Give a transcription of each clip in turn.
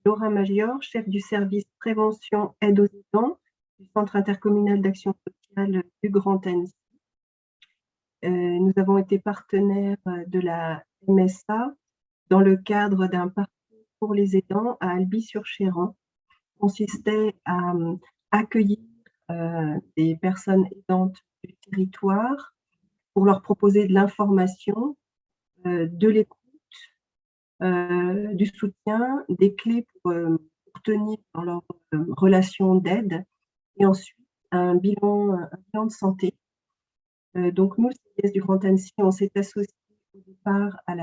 Laura Major, chef du service prévention aide aux aidants du Centre intercommunal d'action sociale du Grand Annecy. Nous avons été partenaires de la MSA dans le cadre d'un parcours pour les aidants à Alby-sur-Chéran, qui consistait à accueillir des personnes aidantes du territoire pour leur proposer de l'information, de l'écoute, du soutien, des clés pour tenir dans leur relation d'aide, et ensuite un bilan de santé. Donc nous, CIS du Grand Annecy, on s'est associés au départ à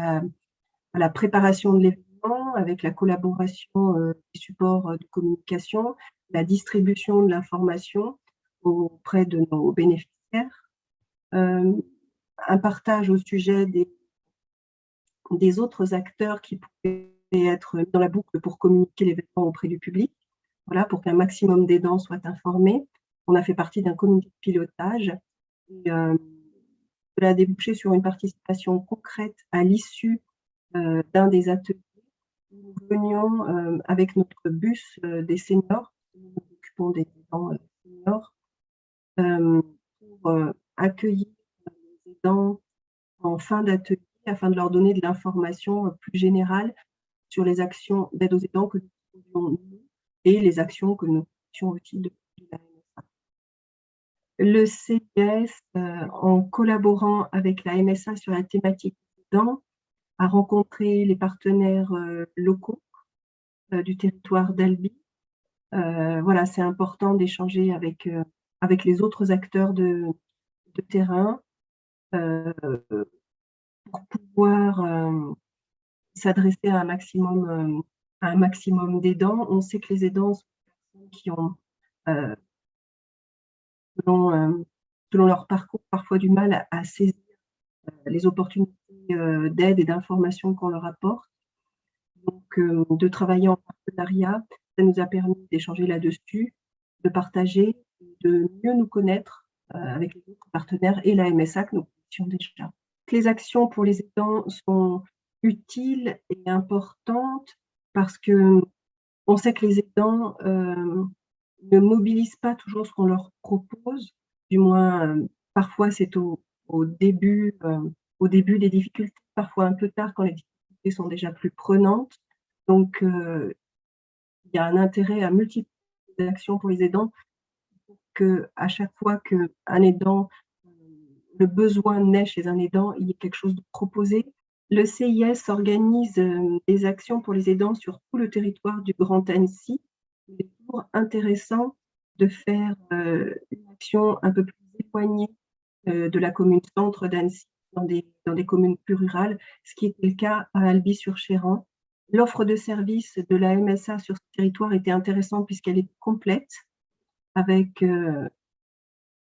la préparation de l'événement avec la collaboration des supports de communication, la distribution de l'information auprès de nos bénéficiaires, un partage au sujet des autres acteurs qui pouvaient être dans la boucle pour communiquer l'événement auprès du public, voilà, pour qu'un maximum d'aidants soient informés. On a fait partie d'un comité de pilotage et cela a débouché sur une participation concrète à l'issue d'un des ateliers. Nous venions avec notre bus des seniors, nous nous occupons des aidants seniors, pour accueillir les aidants en fin d'atelier afin de leur donner de l'information plus générale sur les actions d'aide aux aidants que nous faisions nous et les actions que nous faisions aussi de la MSA. Le CIS, en collaborant avec la MSA sur la thématique des aidants, a rencontré les partenaires locaux du territoire d'Alby. Voilà, c'est important d'échanger avec les autres acteurs de terrain pour pouvoir s'adresser à un maximum d'aidants. On sait que les aidants sont des personnes qui ont, selon leur parcours, parfois du mal à saisir les opportunités d'aide et d'information qu'on leur apporte. Donc, de travailler en partenariat, ça nous a permis d'échanger là-dessus, de partager, de mieux nous connaître avec les autres partenaires et la MSA que nous connaissions déjà. Les actions pour les aidants sont utiles et importantes parce que on sait que les aidants ne mobilisent pas toujours ce qu'on leur propose, du moins parfois c'est au début des difficultés, parfois un peu tard quand les difficultés sont déjà plus prenantes. Donc il y a un intérêt à multiplier les actions pour les aidants pour qu'à chaque fois qu'un aidant, le besoin naît chez un aidant, il y ait quelque chose de proposé. Le CIS organise des actions pour les aidants sur tout le territoire du Grand Annecy. Il est toujours intéressant de faire une action un peu plus éloignée de la commune centre d'Annecy, dans des communes plus rurales, ce qui était le cas à Alby-sur-Chéran. L'offre de services de la MSA sur ce territoire était intéressante puisqu'elle est complète, avec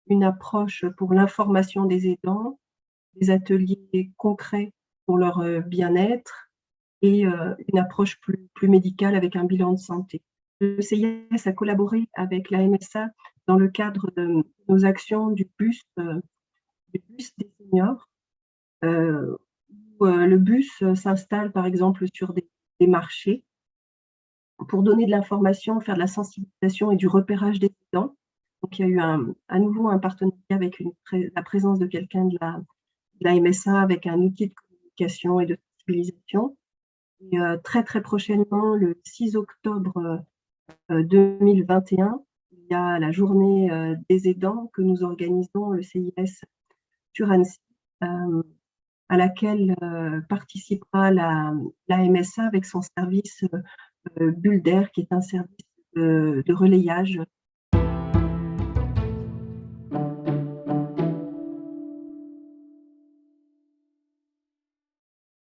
une approche pour l'information des aidants, des ateliers concrets pour leur bien-être et une approche plus médicale avec un bilan de santé. Le CIS a collaboré avec la MSA dans le cadre de nos actions du bus des seniors. Où le bus s'installe par exemple sur des marchés pour donner de l'information, faire de la sensibilisation et du repérage des aidants. Donc il y a eu à nouveau un partenariat avec la présence de quelqu'un de la MSA avec un outil de communication et de sensibilisation. Et très prochainement, le 6 octobre 2021, il y a la journée des aidants que nous organisons, le CIS sur Annecy, à laquelle participera la MSA avec son service Bulle d'air, qui est un service de relayage